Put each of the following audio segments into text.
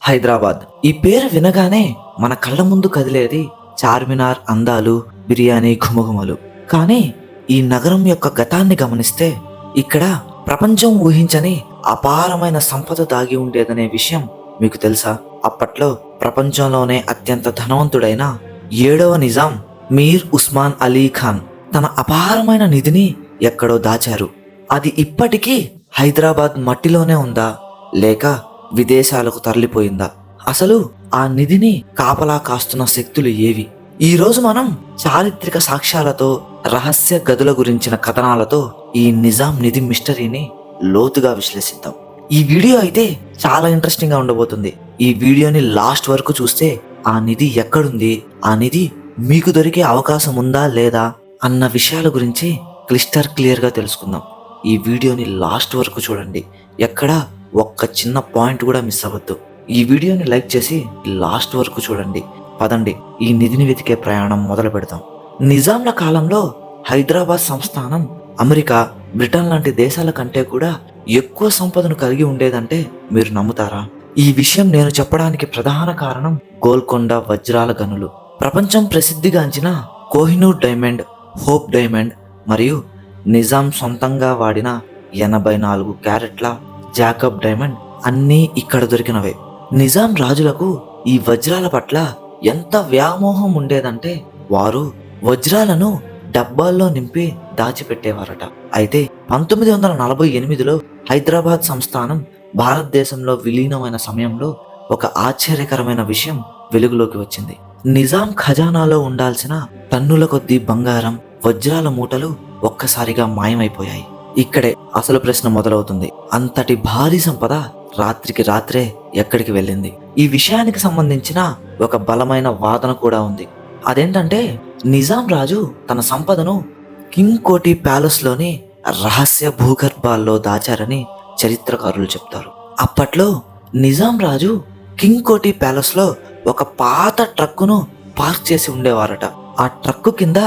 హైదరాబాద్. ఈ పేరు వినగానే మన కళ్ళ ముందు కదిలేది చార్మినార్ అందాలు, బిర్యానీ ఘుమఘుమలు. కానీ ఈ నగరం యొక్క గతాన్ని గమనిస్తే ఇక్కడ ప్రపంచం ఊహించని అపారమైన సంపద దాగి ఉండేదనే విషయం మీకు తెలుసా? అప్పట్లో ప్రపంచంలోనే అత్యంత ధనవంతుడైన 7వ నిజాం మీర్ ఉస్మాన్ అలీ ఖాన్ తన అపారమైన నిధిని ఎక్కడో దాచారు. అది ఇప్పటికీ హైదరాబాద్ మట్టిలోనే ఉందా, లేక విదేశాలకు తరలిపోయిందా? అసలు ఆ నిధిని కాపలా కాస్తున్న శక్తులు ఏవి? ఈ రోజు మనం చారిత్రక సాక్ష్యాలతో, రహస్య గదుల గురించిన కథనాలతో ఈ నిజాం నిధి మిస్టరీని లోతుగా విశ్లేషిద్దాం. ఈ వీడియో అయితే చాలా ఇంట్రెస్టింగ్ గా ఉండబోతుంది. ఈ వీడియోని లాస్ట్ వరకు చూస్తే ఆ నిధి ఎక్కడుంది, ఆ నిధి మీకు దొరికే అవకాశం ఉందా లేదా అన్న విషయాల గురించి క్లియర్ గా తెలుసుకుందాం. ఈ వీడియోని లాస్ట్ వరకు చూడండి. ఎక్కడ ఒక్క చిన్న పాయింట్ కూడా మిస్ అవ్వద్దు. ఈ వీడియోని లైక్ చేసి లాస్ట్ వరకు చూడండి. పదండి, ఈ నిధిని వెతికే ప్రయాణం మొదలు పెడతాం. నిజాంల కాలంలో హైదరాబాద్ సంస్థానం అమెరికా, బ్రిటన్ లాంటి దేశాల కంటే కూడా ఎక్కువ సంపదను కలిగి ఉండేదంటే మీరు నమ్ముతారా? ఈ విషయం నేను చెప్పడానికి ప్రధాన కారణం గోల్కొండ వజ్రాల గనులు. ప్రపంచం ప్రసిద్ధిగాంచిన కోహినూర్ డైమండ్, హోప్ డైమండ్ మరియు నిజాం సొంతంగా వాడిన 84 క్యారెట్ల జాకబ్ డైమండ్ అన్నీ ఇక్కడ దొరికినవే. నిజాం రాజులకు ఈ వజ్రాల పట్ల ఎంత వ్యామోహం ఉండేదంటే వారు వజ్రాలను డబ్బాల్లో నింపి దాచిపెట్టేవారట. అయితే 1948లో హైదరాబాద్ సంస్థానం భారతదేశంలో విలీనమైన సమయంలో ఒక ఆశ్చర్యకరమైన విషయం వెలుగులోకి వచ్చింది. నిజాం ఖజానాలో ఉండాల్సిన టన్నుల కొద్దీ బంగారం, వజ్రాల మూటలు ఒక్కసారిగా మాయమైపోయాయి. ఇక్కడే అసలు ప్రశ్న మొదలవుతుంది. అంతటి భారీ సంపద రాత్రికి రాత్రే ఎక్కడికి వెళ్ళింది? ఈ విషయానికి సంబంధించిన ఒక బలమైన వాదన కూడా ఉంది. అదేంటంటే నిజాం రాజు తన సంపదను కింగ్ కోటి ప్యాలెస్ లోని రహస్య భూగర్భాల్లో దాచారని చరిత్రకారులు చెప్తారు. అప్పట్లో నిజాం రాజు కింగ్ కోటి ప్యాలెస్ లో ఒక పాత ట్రక్కును పార్క్ చేసి ఉండేవారట. ఆ ట్రక్కు కింద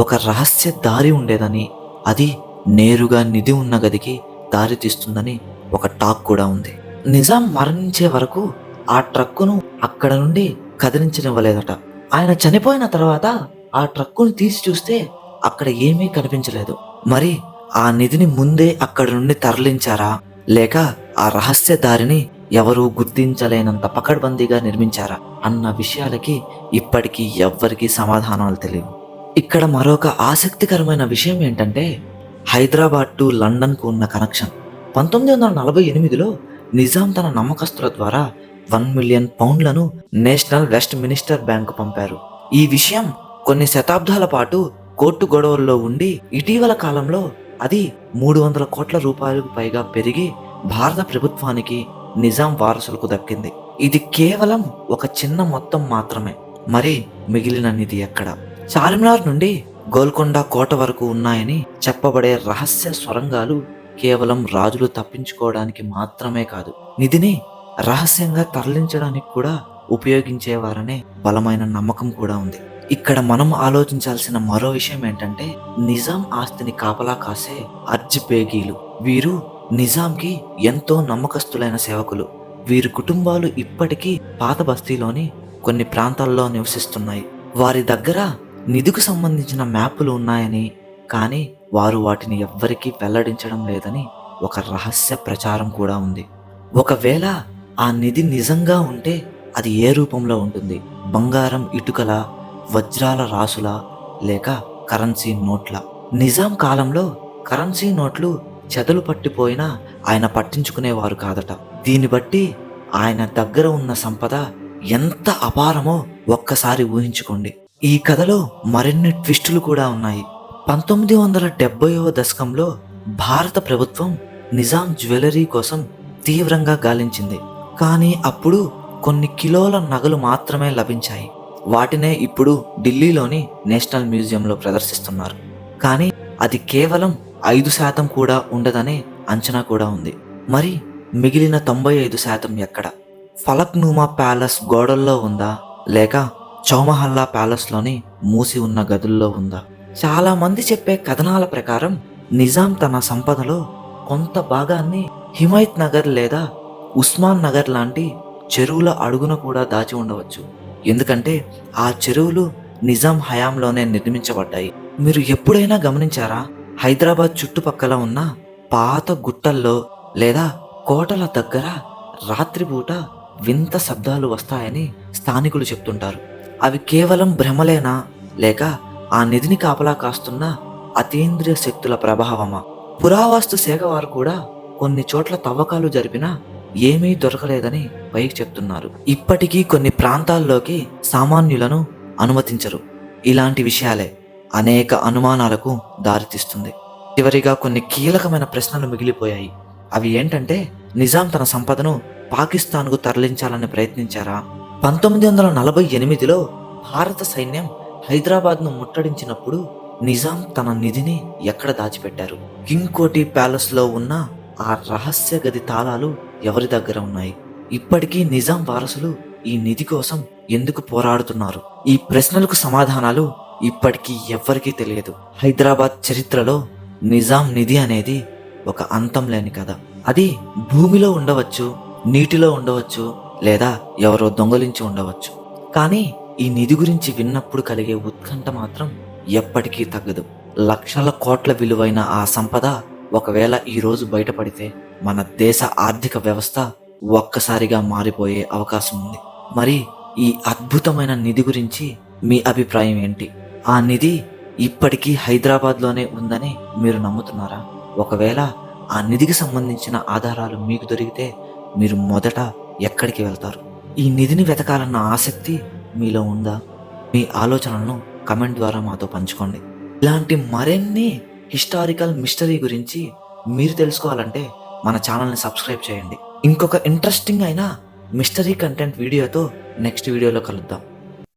ఒక రహస్య దారి ఉండేదని, అది నేరుగా నిధి ఉన్న గదికి దారి తీస్తుందని ఒక టాక్ కూడా ఉంది. నిజాం మరణించే వరకు ఆ ట్రక్కును అక్కడ నుండి కదిలించనివ్వలేదట. ఆయన చనిపోయిన తర్వాత ఆ ట్రక్కును తీసి చూస్తే అక్కడ ఏమీ కనిపించలేదు. మరి ఆ నిధిని ముందే అక్కడి నుండి తరలించారా, లేక ఆ రహస్య దారిని ఎవరూ గుర్తించలేనంత పకడ్బందీగా నిర్మించారా అన్న విషయాలకి ఇప్పటికీ ఎవ్వరికీ సమాధానాలు తెలియవు. ఇక్కడ మరొక ఆసక్తికరమైన విషయం ఏంటంటే హైదరాబాద్ టు లండన్ కు ఉన్న కనెక్షన్. 1948లో నిజాం తన నమ్మకస్తుల ద్వారా 1 మిలియన్ పౌండ్లను నేషనల్ వెస్ట్ మినిస్టర్ బ్యాంకు పంపారు. ఈ విషయం కొన్ని శతాబ్దాల పాటు కోర్టు గొడవల్లో ఉండి ఇటీవల కాలంలో అది 300 కోట్ల రూపాయలకు పైగా పెరిగి భారత ప్రభుత్వానికి, నిజాం వారసులకు దక్కింది. ఇది కేవలం ఒక చిన్న మొత్తం మాత్రమే. మరి మిగిలిన నిధి ఎక్కడ? చార్మినార్ నుండి గోల్కొండ కోట వరకు ఉన్నాయని చెప్పబడే రహస్య సొరంగాలు కేవలం రాజులు తప్పించుకోవడానికి మాత్రమే కాదు, నిధిని రహస్యంగా తరలించడానికి కూడా ఉపయోగించేవారనే బలమైన నమ్మకం కూడా ఉంది. ఇక్కడ మనం ఆలోచించాల్సిన మరో విషయం ఏంటంటే నిజాం ఆస్తిని కాపలా కాసే అర్జ్బేగీలు. వీరు నిజాంకి ఎంతో నమ్మకస్తులైన సేవకులు. వీరి కుటుంబాలు ఇప్పటికీ పాత బస్తీలోని కొన్ని ప్రాంతాల్లో నివసిస్తున్నాయి. వారి దగ్గర నిధికి సంబంధించిన మ్యాపులు ఉన్నాయని, కానీ వారు వాటిని ఎవ్వరికీ వెల్లడించడం లేదని ఒక రహస్య ప్రచారం కూడా ఉంది. ఒకవేళ ఆ నిధి నిజంగా ఉంటే అది ఏ రూపంలో ఉంటుంది? బంగారం ఇటుకల, వజ్రాల రాసుల, లేక కరెన్సీ నోట్ల? నిజాం కాలంలో కరెన్సీ నోట్లు చెదలు పట్టిపోయినా ఆయన పట్టించుకునేవారు కాదట. దీన్ని బట్టి ఆయన దగ్గర ఉన్న సంపద ఎంత అపారమో ఒక్కసారి ఊహించుకోండి. ఈ కథలో మరిన్ని ట్విస్టులు కూడా ఉన్నాయి. 1970వ దశకంలో భారత ప్రభుత్వం నిజాం జ్యువెలరీ కోసం తీవ్రంగా గాలించింది. కానీ అప్పుడు కొన్ని కిలోల నగలు మాత్రమే లభించాయి. వాటినే ఇప్పుడు ఢిల్లీలోని నేషనల్ మ్యూజియంలో ప్రదర్శిస్తున్నారు. కానీ అది కేవలం 5% కూడా ఉండదనే అంచనా కూడా ఉంది. మరి మిగిలిన 95% ఎక్కడ? ఫలక్నుమా ప్యాలెస్ గోడల్లో ఉందా, లేక చౌమహల్లా ప్యాలెస్లోని మూసి ఉన్న గదుల్లో ఉందా? చాలా మంది చెప్పే కథనాల ప్రకారం నిజాం తన సంపదలో కొంత భాగాన్ని హిమాయత్ నగర్ లేదా ఉస్మాన్ నగర్ లాంటి చెరువుల అడుగున కూడా దాచి ఉండవచ్చు. ఎందుకంటే ఆ చెరువులు నిజాం హయాంలోనే నిర్మించబడ్డాయి. మీరు ఎప్పుడైనా గమనించారా? హైదరాబాద్ చుట్టుపక్కల ఉన్న పాత గుట్టల్లో లేదా కోటల దగ్గర రాత్రిపూట వింత శబ్దాలు వస్తాయని స్థానికులు చెప్తుంటారు. అవి కేవలం భ్రమలేనా, లేక ఆ నిధిని కాపలా కాస్తున్న అతీంద్రియ శక్తుల ప్రభావమా? పురావస్తు శాఖ వారు కూడా కొన్ని చోట్ల తవ్వకాలు జరిపినా ఏమీ దొరకలేదని పైకి చెప్తున్నారు. ఇప్పటికీ కొన్ని ప్రాంతాల్లోకి సామాన్యులను అనుమతించరు. ఇలాంటి విషయాలే అనేక అనుమానాలకు దారితీస్తుంది. చివరిగా కొన్ని కీలకమైన ప్రశ్నలు మిగిలిపోయాయి. అవి ఏంటంటే, నిజాం తన సంపదను పాకిస్తాన్కు తరలించాలని ప్రయత్నించారా? 1948లో భారత సైన్యం హైదరాబాద్ను ముట్టడించినప్పుడు నిజాం తన నిధిని ఎక్కడ దాచిపెట్టారు? కింగ్ కోటి ప్యాలెస్లో ఉన్న ఆ రహస్య గది తాళాలు ఎవరి దగ్గర ఉన్నాయి? ఇప్పటికీ నిజాం వారసులు ఈ నిధి కోసం ఎందుకు పోరాడుతున్నారు? ఈ ప్రశ్నలకు సమాధానాలు ఇప్పటికీ ఎవ్వరికీ తెలియదు. హైదరాబాద్ చరిత్రలో నిజాం నిధి అనేది ఒక అంతం లేని కథ. అది భూమిలో ఉండవచ్చు, నీటిలో ఉండవచ్చు, లేదా ఎవరో దొంగలించి ఉండవచ్చు. కానీ ఈ నిధి గురించి విన్నప్పుడు కలిగే ఉత్కంఠ మాత్రం ఎప్పటికీ తగ్గదు. లక్షల కోట్ల విలువైన ఆ సంపద ఒకవేళ ఈ రోజు బయటపడితే మన దేశ ఆర్థిక వ్యవస్థ ఒక్కసారిగా మారిపోయే అవకాశం ఉంది. మరి ఈ అద్భుతమైన నిధి గురించి మీ అభిప్రాయం ఏంటి? ఆ నిధి ఇప్పటికీ హైదరాబాద్లోనే ఉందని మీరు నమ్ముతున్నారా? ఒకవేళ ఆ నిధికి సంబంధించిన ఆధారాలు మీకు దొరికితే మీరు మొదట ఎక్కడికి వెళ్తారు? ఈ నిధిని వెతకాలన్న ఆసక్తి మీలో ఉందా? మీ ఆలోచనలను కమెంట్ ద్వారా మాతో పంచుకోండి. ఇలాంటి మరిన్ని హిస్టారికల్ మిస్టరీ గురించి మీరు తెలుసుకోవాలంటే మన ఛానల్ని సబ్స్క్రైబ్ చేయండి. ఇంకొక ఇంట్రెస్టింగ్ అయిన మిస్టరీ కంటెంట్ వీడియోతో నెక్స్ట్ వీడియోలో కలుద్దాం.